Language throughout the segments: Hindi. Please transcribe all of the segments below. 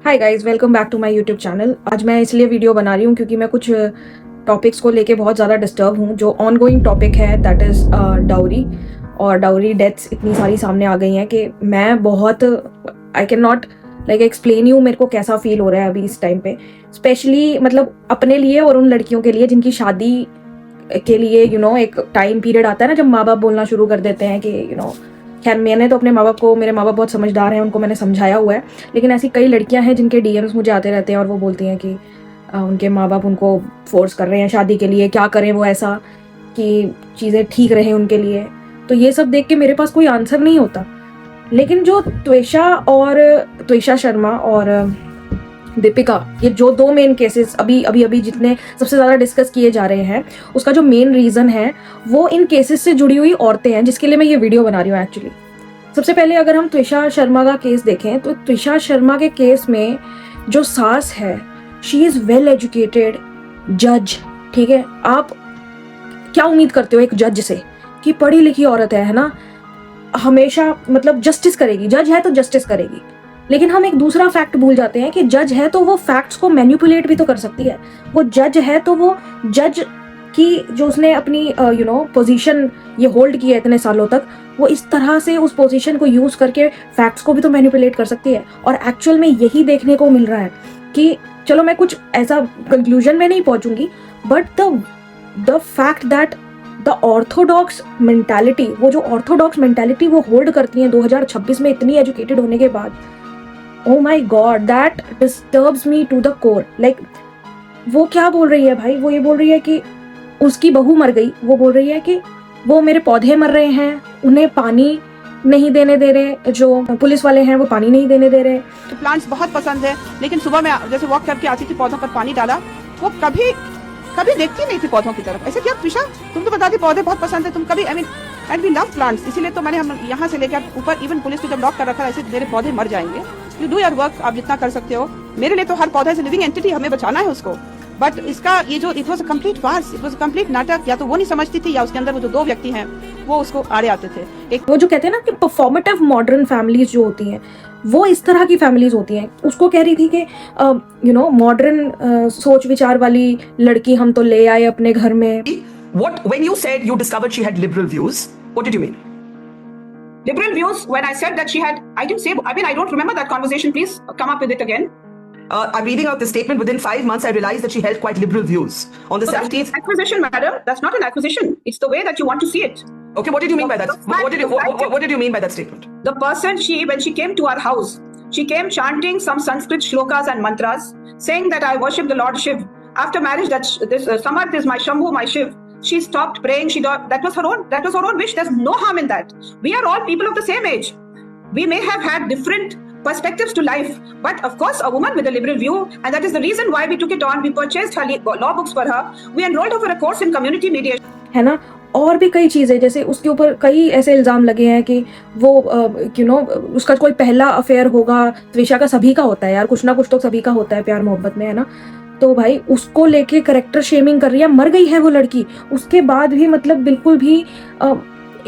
Hi guys, welcome back to my YouTube channel. आज मैं इसलिए वीडियो बना रही हूँ क्योंकि मैं कुछ टॉपिक्स को लेके बहुत ज़्यादा डिस्टर्ब हूँ। जो ऑनगोइंग टॉपिक है दैट इज़ डाउरी, और डाउरी डेथ्स इतनी सारी सामने आ गई हैं कि मैं बहुत I can not like explain you मेरे को कैसा फील हो रहा है अभी इस टाइम पे, स्पेशली मतलब अपने लिए और उन लड़कियों के लिए जिनकी शादी के लिए एक टाइम पीरियड आता है ना, जब माँ बाप बोलना शुरू कर देते हैं कि खैर मैंने तो अपने माँ बाप को, मेरे माँ बाप बहुत समझदार हैं, उनको मैंने समझाया हुआ है, लेकिन ऐसी कई लड़कियां हैं जिनके डीएम्स मुझे आते रहते हैं और वो बोलती हैं कि उनके माँ बाप उनको फोर्स कर रहे हैं शादी के लिए, क्या करें वो ऐसा कि चीज़ें ठीक रहें उनके लिए। तो ये सब देख के मेरे पास कोई आंसर नहीं होता। लेकिन जो त्वेषा शर्मा और दीपिका, ये जो दो मेन केसेस अभी जितने सबसे ज़्यादा डिस्कस किए जा रहे हैं, उसका जो मेन रीज़न है वो इन केसेस से जुड़ी हुई औरतें हैं, जिसके लिए मैं ये वीडियो बना रही हूँ एक्चुअली। सबसे पहले अगर हम त्वेषा शर्मा का केस देखें तो त्वेषा शर्मा के केस में जो सास है, शी इज़ वेल एजुकेटेड जज। ठीक है, आप क्या उम्मीद करते हो एक जज से कि पढ़ी लिखी औरत है ना, हमेशा मतलब जस्टिस करेगी, जज है तो जस्टिस करेगी। लेकिन हम एक दूसरा फैक्ट भूल जाते हैं कि जज है तो वो फैक्ट्स को मैनिपुलेट भी तो कर सकती है। वो जज है तो वो जज की जो उसने अपनी पोजीशन ये होल्ड की है इतने सालों तक, वो इस तरह से उस पोजीशन को यूज करके फैक्ट्स को भी तो मैनिपुलेट कर सकती है। और एक्चुअल में यही देखने को मिल रहा है कि चलो मैं कुछ ऐसा कंक्लूजन में नहीं पहुंचूंगी, but the fact that the orthodox mentality, वो जो ऑर्थोडॉक्स मेंटालिटी वो होल्ड करती हैं 2026 में इतनी एजुकेटेड होने के बाद, oh my god, that disturbs me to the core। like वो क्या बोल रही है भाई, वो ये बोल रही है कि उसकी बहू मर गई, वो बोल रही है कि वो मेरे पौधे मर रहे हैं, उन्हें पानी नहीं देने दे रहे, जो पुलिस वाले हैं वो पानी नहीं देने दे रहे। तो प्लांट्स बहुत पसंद है, लेकिन सुबह में जैसे वॉक करके आती थी, पौधों पर पानी डाला, वो कभी देखती नहीं थी पौधों की तरफ। ऐसे क्या त्रिशा, तुम तो बताती पौधे बहुत पसंद है, तुम कभी एंड वी लव प्लांट्स, इसीलिए तो मैंने हम यहाँ से लेकर ऊपर इवन पुलिस ने जब लॉक कर रखा है, ऐसे मेरे पौधे मर जाएंगे। यू डू योर वर्क, आप जितना कर सकते हो। मेरे लिए तो हर पौधा इज लिविंग एंटिटी, हमें बचाना है उसको। बट इसका ये जो it was a complete farce, it was a complete नाटक। या तो वो नहीं समझती थी, या उसके अंदर वो जो दो व्यक्ति हैं वो उसको आड़े आते थे। एक वो जो कहते हैं ना कि परफॉर्मेटिव मॉडर्न फैमिलीज जो होती हैं, वो इस तरह की फैमिलीज होती हैं। उसको कह रही थी कि मॉडर्न सोच विचार वाली लड़की हम तो ले आए अपने घर में। When you said you discovered she had liberal views, what did you mean? Liberal views, when I said that she had, I didn't say, I don't remember that conversation. Please come up with it again. I'm reading out the statement. Within 5 months, I realized that she held quite liberal views on the So 17th. acquisition, madam. That's not an acquisition. It's the way that you want to see it. Okay, what did you mean by that? What did you mean by that statement? The person, when she came to our house, she came chanting some Sanskrit shlokas and mantras, saying that I worship the Lord Shiv. After marriage, this Samarth is my Shambhu, my Shiv. She stopped praying. That was her own wish. There's no harm in that. We are all people of the same age. We may have had different perspectives to life, but of course a woman with a liberal view, and that is the reason why we took it on. We purchased her law books for her. We enrolled her for a course in community mediation. है ना, और भी कई चीज़ें, जैसे उसके ऊपर कई ऐसे इल्ज़ाम लगे हैं कि वो उसका कोई पहला अफेयर होगा। त्विषा का सभी का होता है यार, कुछ ना कुछ तो सभी का होता है प्यार मोहब्बत में, है ना। तो भाई उसको लेके करेक्टर शेमिंग कर रही है। मर गई है वो लड़की, उसके बाद भी मतलब बिल्कुल भी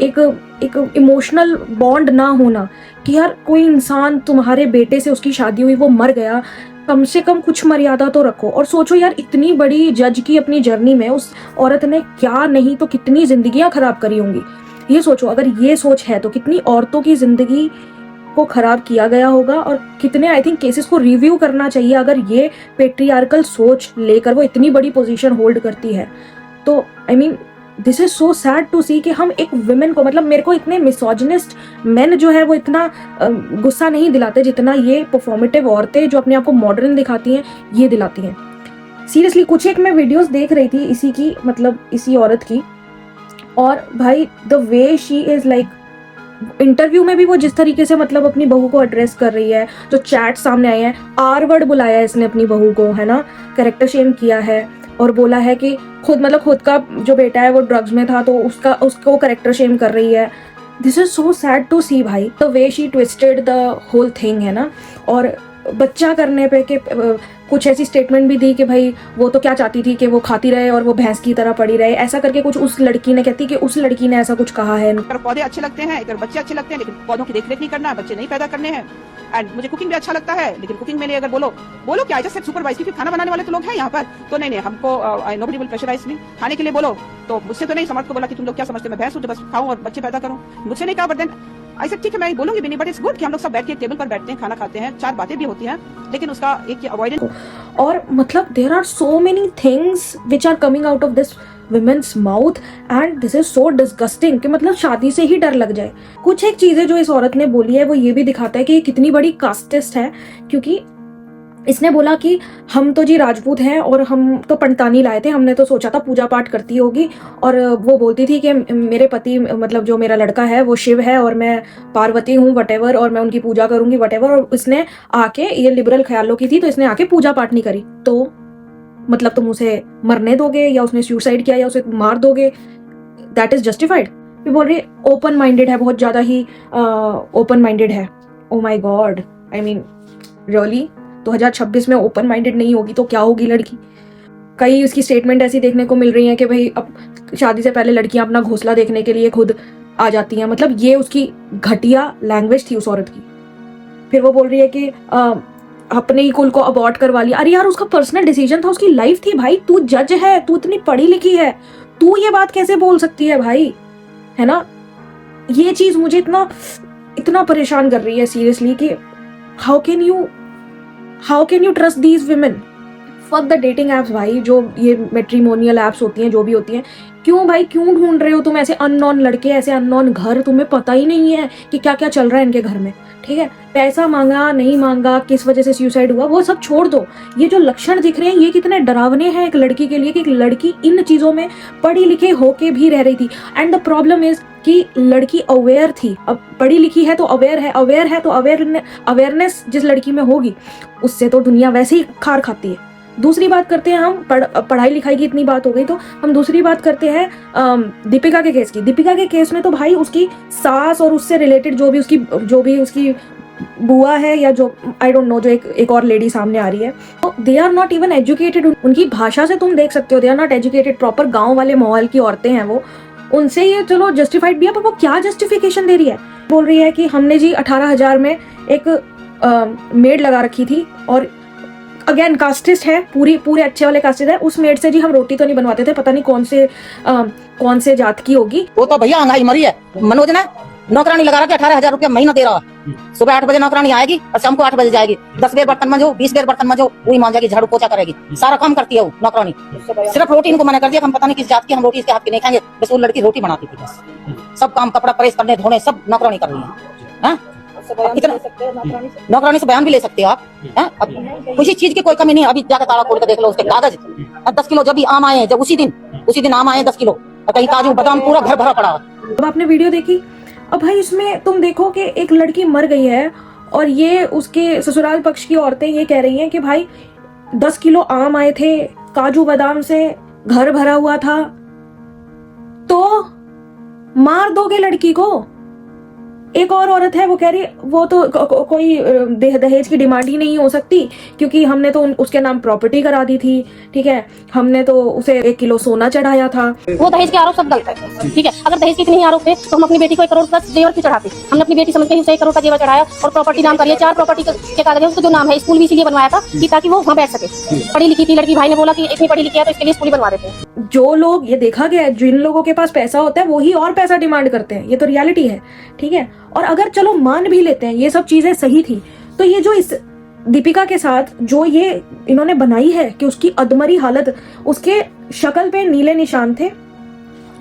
एक इमोशनल बॉन्ड ना होना कि यार कोई इंसान, तुम्हारे बेटे से उसकी शादी हुई, वो मर गया, कम से कम कुछ मर्यादा तो रखो। और सोचो यार, इतनी बड़ी जज की अपनी जर्नी में उस औरत ने क्या नहीं तो कितनी जिंदगियां खराब करी होंगी। ये सोचो, अगर ये सोच है तो कितनी औरतों की जिंदगी को खराब किया गया होगा, और कितने आई थिंक केसेस को रिव्यू करना चाहिए अगर ये पेट्रियार्कल सोच लेकर वो इतनी बड़ी पोजीशन होल्ड करती है। तो I mean this is so sad to see कि हम एक विमेन को, मतलब मेरे को इतने मिसोजिनिस्ट मेन जो है वो इतना गुस्सा नहीं दिलाते जितना ये परफॉर्मेटिव औरतें जो अपने आप को मॉडर्न दिखाती हैं ये दिलाती हैं। सीरियसली कुछ एक मैं वीडियोस देख रही थी इसी की, मतलब इसी औरत की, और भाई the way she is like, interview में भी वो जिस तरीके से मतलब अपनी बहू को एड्रेस कर रही है, जो चैट सामने आए हैं, आर वर्ड बुलाया है इसने अपनी बहू को, है ना, कैरेक्टर शेम किया है और बोला है कि खुद का जो बेटा है वो ड्रग्स में था तो उसको कैरेक्टर शेम कर रही है। This is so sad to see भाई, the way she twisted the whole thing, है ना। और बच्चा करने पे कि कुछ ऐसी स्टेटमेंट भी दी कि भाई वो तो क्या चाहती थी कि वो खाती रहे और वो भैंस की तरह पड़ी रहे, ऐसा करके कुछ उस लड़की ने कहती कि उस लड़की ने ऐसा कुछ कहा है। अगर पौधे अच्छे लगते हैं, अगर बच्चे अच्छे लगते हैं, लेकिन पौधों की देखरेख नहीं करना है, बच्चे नहीं पैदा करने हैं। एंड मुझे कुकिंग भी अच्छा लगता है, लेकिन कुकिंग में अगर बोलो क्या आई जस्ट सुपरवाइज, क्योंकि खाना बनाने वाले तो लोग हैं यहाँ पर, तो नहीं हमको नोबडी विल प्रेशराइज मी। खाने के लिए बोलो तो मुझसे तो नहीं, समर्थ को बोला कि तुम लोग क्या समझते, मैं भैंस हूँ जो बस खाऊं और बच्चे पैदा करूं, मुझसे नहीं कहा। बट देन आई सेड ठीक है मैं बोलूंगी भी नहीं, बट इट्स गुड कि हम लोग सब बैठ के टेबल पर बैठते हैं, खाना खाते हैं, 4 बातें भी होती हैं, लेकिन उसका एक अवॉइडेंस। और मतलब there are so many things which are coming out of this women's mouth and this is so disgusting कि मतलब शादी से ही डर लग जाए। कुछ एक चीजें जो इस औरत ने बोली है वो ये भी दिखाता है कि ये कितनी बड़ी कास्टिस्ट है, क्योंकि इसने बोला कि हम तो जी राजपूत हैं और हम तो पंडतानी लाए थे, हमने तो सोचा था पूजा पाठ करती होगी, और वो बोलती थी कि मेरे पति मतलब जो मेरा लड़का है वो शिव है और मैं पार्वती हूँ वटेवर, और मैं उनकी पूजा करूंगी वटेवर। और इसने आके, ये लिबरल ख्यालों की थी, तो इसने आके पूजा पाठ नहीं करी, तो मतलब तुम उसे मरने दोगे या उसने सुसाइड किया या उसे मार दोगे, दैट इज जस्टिफाइड। ये बोल रही ओपन माइंडेड है, बहुत ज्यादा ही ओपन माइंडेड है। Oh my God, I mean really 2026 में ओपन माइंडेड नहीं होगी तो क्या होगी लड़की। कई उसकी स्टेटमेंट ऐसी देखने को मिल रही है कि भाई अब शादी से पहले लड़कियां अपना घोंसला देखने के लिए खुद आ जाती हैं, मतलब ये उसकी घटिया लैंग्वेज थी उस औरत की। फिर वो बोल रही है कि अपने ही कुल को अबॉर्ट करवा लिया। अरे यार उसका पर्सनल डिसीजन था, उसकी लाइफ थी भाई, तू जज है, तू इतनी पढ़ी लिखी है, तू ये बात कैसे बोल सकती है भाई, है ना। ये चीज मुझे इतना परेशान कर रही है सीरियसली कि how can you trust these women. Fuck the dating apps भाई, जो ये मैट्रिमोनियल एप्स होती हैं, जो भी होती हैं, क्यों भाई क्यों ढूंढ रहे हो तुम ऐसे अननोन लड़के, ऐसे अननोन घर, तुम्हें पता ही नहीं है कि क्या क्या चल रहा है इनके घर में, ठीक है। पैसा मांगा नहीं मांगा, किस वजह से सुसाइड हुआ, वो सब छोड़ दो। ये जो लक्षण दिख रहे हैं ये कितने डरावने हैं एक लड़की के लिए कि एक लड़की इन चीजों में पढ़ी लिखी होके भी रह रही थी। एंड द प्रॉब्लम इज कि लड़की अवेयर थी, अब पढ़ी लिखी है तो अवेयर है तो अवेयरनेस जिस लड़की में होगी उससे तो दुनिया वैसे ही खार खाती है। दूसरी बात करते हैं हम, पढ़ाई लिखाई की इतनी बात हो गई तो हम दूसरी बात करते हैं दीपिका के केस की। दीपिका के केस में तो भाई उसकी सास और उससे रिलेटेड जो भी उसकी बुआ है या जो आई डोंट नो, जो एक और लेडी सामने आ रही है, तो they are not even educated. उनकी भाषा से तुम देख सकते हो they are not educated, proper गाँव वाले माहौल की औरतें हैं वो, उनसे ये चलो जस्टिफाइड भी है, पर वो क्या जस्टिफिकेशन दे रही है। बोल रही है कि हमने जी 18,000 में एक मेड लगा रखी थी, और अगेन कास्टिस्ट है, पूरे अच्छे वाले कास्टिस्ट है, उस मेड से जी हम रोटी तो नहीं बनवाते थे, पता नहीं कौन से जात की होगी। वो तो भैया महंगाई मरी है। मनोज ने नौकरानी लगा रखी 18,000 रुपया महीना दे रहा है। सुबह 8 बजे नौकरानी आएगी और शाम को 8 बजे जाएगी। 10 बेर बर्तन मंजो, 20 बेर बर्तन मंजो, वही मान जाएगी, झाड़ू पोछा करेगी, सारा काम करती है वो नौकरानी। सिर्फ रोटी इनको मना कर दिया, हम पता नहीं किस जात की, हम रोटी इसके हाथ की नहीं खाएंगे, बस वो लड़की रोटी बनाती थी, बस सब काम कपड़ा प्रेस करने धोने सब नौकरानी कर रही है। नौकरानी से बयान भी ले सकते हो आप। किसी चीज की कोई कमी नहीं। अभी जाकर ताला खोल कर देख लो उसके कागज। 10 किलो जब भी आम आए, जब उसी दिन आम आए 10 किलो, और कहीं काजू बादाम पूरा घर भरा पड़ा। अब आपने वीडियो देखी, अब भाई इसमें तुम देखो कि एक लड़की मर गई है और ये उसके ससुराल पक्ष की औरतें ये कह रही हैं कि भाई 10 किलो आम आए थे, काजू बादाम से घर भरा हुआ था, तो मार दोगे लड़की को। एक और औरत है वो कह रही वो तो कोई दहेज की डिमांड ही नहीं हो सकती, क्योंकि हमने तो उसके नाम प्रॉपर्टी करा दी थी, ठीक है, हमने तो उसे 1 किलो सोना चढ़ाया था। वो दहेज के आरोप सब गलत है, ठीक है। अगर दहेज के इतने ही आरोप थे तो हम अपनी बेटी को 1 करोड़ का जेवर क्यों चढ़ाते। हमने अपनी बेटी समझ के उसे 1 करोड़ का जेवर चढ़ाया और प्रॉपर्टी नाम करिए, 4 प्रॉपर्टी के कागज, उसका जो नाम है, स्कूल भी इसीलिए बनवाया था कि ताकि वो वहाँ बैठ सके। पढ़ी लिखी थी लड़की, भाई ने बोला कि इतनी पढ़ी लिखी है तो इसके लिए स्कूल बनवा देते हैं। जो लोग, ये देखा गया है, जिन लोगों के पास पैसा होता है वही और पैसा डिमांड करते हैं, ये तो रियलिटी है, ठीक है। और अगर चलो मान भी लेते हैं ये सब चीजें सही थी, तो ये जो इस दीपिका के साथ जो ये इन्होंने बनाई है कि उसकी अधमरी हालत, उसके शक्ल पे नीले निशान थे,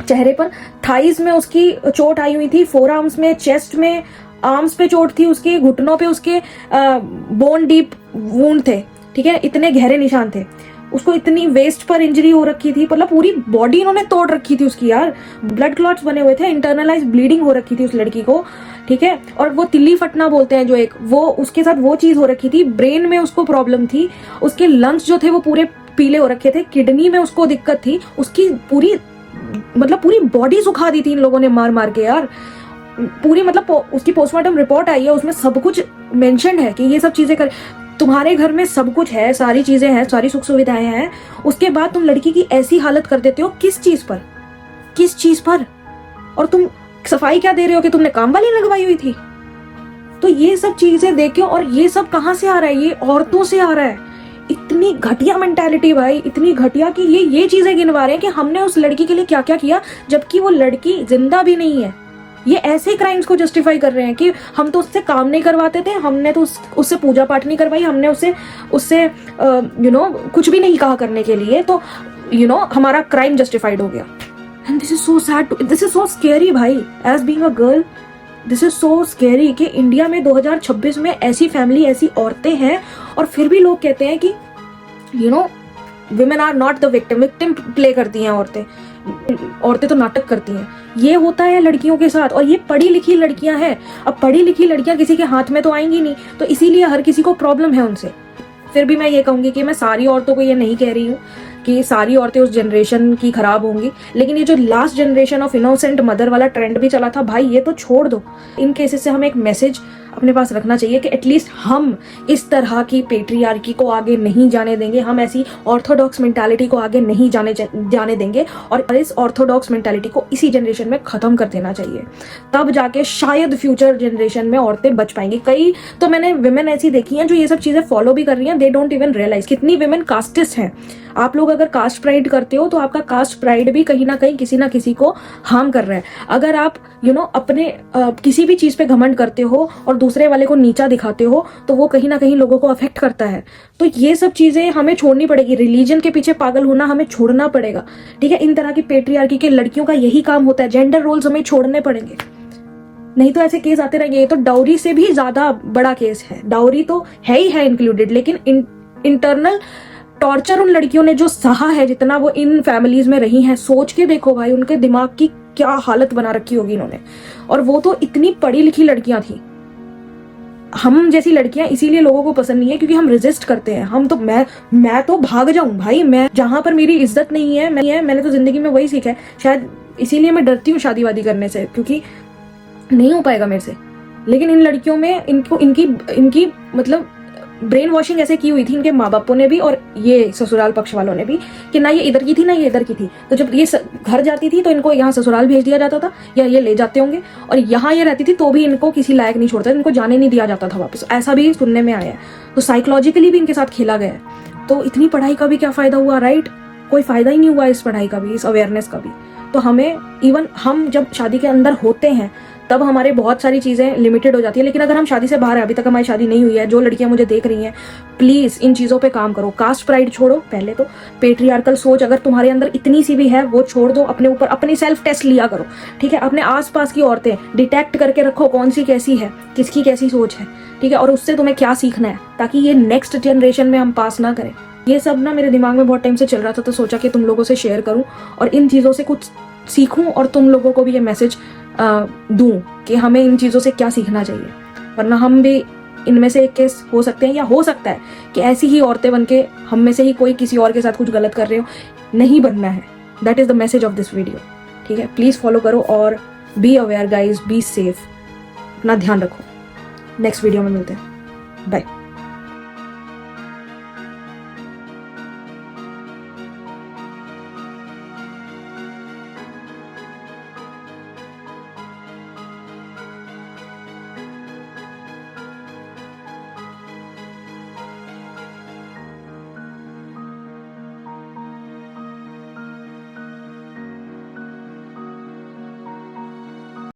चेहरे पर थाइज में उसकी चोट आई हुई थी, फोर आर्म्स में, चेस्ट में, आर्म्स पे चोट थी, उसके घुटनों पे उसके बोन डीप वुंड थे, ठीक है, इतने गहरे निशान थे। उसको इतनी वेस्ट पर इंजरी हो रखी थी, मतलब पूरी बॉडी इन्होंने तोड़ रखी थी उसकी यार, ब्लड क्लॉट्स बने हुए थे, इंटरनलाइज ब्लीडिंग हो रखी थी उस लड़की को, ठीक है। और वो तिल्ली फटना बोलते हैं जो एक, वो उसके साथ वो चीज हो रखी थी, ब्रेन में उसको प्रॉब्लम थी, उसके लंग्स जो थे वो पूरे पीले हो रखे थे, किडनी में उसको दिक्कत थी, उसकी पूरी बॉडी सुखा दी थी इन लोगों ने मार मार के यार पूरी। मतलब उसकी पोस्टमार्टम रिपोर्ट आई है, उसमें सब कुछ मेंशन है कि ये सब चीजें कर। तुम्हारे घर में सब कुछ है, सारी चीजें हैं, सारी सुख सुविधाएं हैं, उसके बाद तुम लड़की की ऐसी हालत कर देते हो। किस चीज पर, किस चीज पर? और तुम सफाई क्या दे रहे हो कि तुमने काम वाली लगवाई हुई थी? तो ये सब चीजें देखे, और ये सब कहाँ से आ रहा है? ये औरतों से आ रहा है। इतनी घटिया मेंटालिटी भाई, इतनी घटिया कि ये चीजें गिनवा रहे हैं कि हमने उस लड़की के लिए क्या क्या किया, जबकि वो लड़की जिंदा भी नहीं है। ये ऐसे क्राइम्स को जस्टिफाई कर रहे हैं कि हम तो उससे काम नहीं करवाते थे, हमने तो उससे पूजा पाठ नहीं करवाई, हमने उससे कुछ भी नहीं कहा करने के लिए, तो हमारा क्राइम जस्टिफाइड हो गया। And this is so sad, this is so scary भाई, as being a girl this is so scary कि इंडिया में 2026 में ऐसी फैमिली, ऐसी औरतें हैं, और फिर भी लोग कहते हैं कि women are not the victim. Victim play करती हैं औरतें तो नाटक करती हैं। ये होता है लड़कियों के साथ, और ये पढ़ी लिखी लड़कियां हैं। अब पढ़ी लिखी लड़कियां किसी के हाथ में तो आएंगी नहीं, तो इसीलिए हर किसी को प्रॉब्लम है उनसे। फिर भी मैं ये कहूंगी कि मैं सारी औरतों को ये नहीं कह रही हूँ कि सारी औरतें उस जनरेशन की खराब होंगी, लेकिन ये जो last generation of innocent mother वाला ट्रेंड भी चला था भाई, ये तो छोड़ दो। इन केसेस से हमें एक मैसेज अपने पास रखना चाहिए कि एटलीस्ट हम इस तरह की पेट्रियार्की को आगे नहीं जाने देंगे, हम ऐसी ऑर्थोडॉक्स मेंटालिटी को आगे नहीं जाने देंगे, और इस ऑर्थोडॉक्स मेंटालिटी को इसी जनरेशन में खत्म कर देना चाहिए। तब जाके शायद फ्यूचर जनरेशन में औरतें बच पाएंगी। कई तो मैंने विमेन ऐसी देखी हैं जो ये सब चीजें फॉलो भी कर रही हैं, दे डोंट इवन रियलाइज। कितनी विमेन कास्टिस्ट हैं। आप लोग अगर कास्ट प्राइड करते हो तो आपका कास्ट प्राइड भी कहीं ना कहीं किसी ना किसी को हार्म कर रहा है। अगर आप अपने किसी भी चीज पे घमंड करते हो और दूसरे वाले को नीचा दिखाते हो, तो वो कहीं ना कहीं लोगों को अफेक्ट करता है। तो ये सब चीजें हमें छोड़नी पड़ेगी। रिलीजन के पीछे पागल होना हमें छोड़ना पड़ेगा, ठीक है। इन तरह की पेट्रियार्की के लड़कियों का यही काम होता है। जेंडर रोल्स हमें छोड़ने पड़ेंगे, नहीं तो ऐसे केस आते रहेंगे। ये तो डाउरी से भी ज्यादा बड़ा केस है। डाउरी तो है ही है इंक्लूडेड, लेकिन इंटरनल टॉर्चर उन लड़कियों ने जो सहा है, जितना वो इन फैमिलीज में रही हैं, सोच के देखो भाई उनके दिमाग की क्या हालत बना रखी होगी इन्होंने। और वो तो इतनी पढ़ी लिखी लड़कियां थी। हम जैसी लड़कियां इसीलिए लोगों को पसंद नहीं है क्योंकि हम रेजिस्ट करते हैं। हम तो मैं तो भाग जाऊं भाई, मैं जहां पर मेरी इज्जत नहीं है, मैंने तो जिंदगी में वही सीखा है। शायद इसीलिए मैं डरती हूँ शादी वादी करने से, क्योंकि नहीं हो पाएगा मेरे से। लेकिन इन लड़कियों में इनकी मतलब ब्रेन वॉशिंग ऐसे की हुई थी इनके माँ बापों ने भी और ये ससुराल पक्ष वालों ने भी, कि ना ये इधर की थी ना ये इधर की थी। तो जब ये घर जाती थी तो इनको यहाँ ससुराल भेज दिया जाता था, या ये ले जाते होंगे, और यहाँ ये रहती थी तो भी इनको किसी लायक नहीं छोड़ता, इनको जाने नहीं दिया जाता था वापस। ऐसा भी सुनने में आया है। तो साइकोलॉजिकली भी इनके साथ खेला गया है। तो इतनी पढ़ाई का भी क्या फायदा हुआ, राइट? कोई फायदा ही नहीं हुआ इस पढ़ाई का भी, इस अवेयरनेस का भी। तो हमें इवन हम जब शादी के अंदर होते हैं तब हमारे बहुत सारी चीज़ें लिमिटेड हो जाती है। लेकिन अगर हम शादी से बाहर है, अभी तक हमारी शादी नहीं हुई है, जो लड़कियां मुझे देख रही हैं, प्लीज़ इन चीज़ों पे काम करो। कास्ट प्राइड छोड़ो पहले तो। पेट्रियार्कल सोच अगर तुम्हारे अंदर इतनी सी भी है वो छोड़ दो। अपने ऊपर अपनी सेल्फ टेस्ट लिया करो, ठीक है। अपने आसपास की औरतें डिटेक्ट करके रखो, कौन सी कैसी है, किसकी कैसी सोच है, ठीक है, और उससे तुम्हें क्या सीखना है, ताकि ये नेक्स्ट जनरेशन में हम पास ना करें। ये सब ना मेरे दिमाग में बहुत टाइम से चल रहा था, तो सोचा कि तुम लोगों से शेयर करूं और इन चीज़ों से कुछ सीखूं, और तुम लोगों को भी ये मैसेज दूं कि हमें इन चीज़ों से क्या सीखना चाहिए। वरना हम भी इनमें से एक केस हो सकते हैं, या हो सकता है कि ऐसी ही औरतें बन के हम में से ही कोई किसी और के साथ कुछ गलत कर रहे हो। नहीं बनना है। That is the message of this video, ठीक है। प्लीज़ फॉलो करो और be aware guys, be safe, अपना ध्यान रखो। नेक्स्ट वीडियो में मिलते हैं, बाय।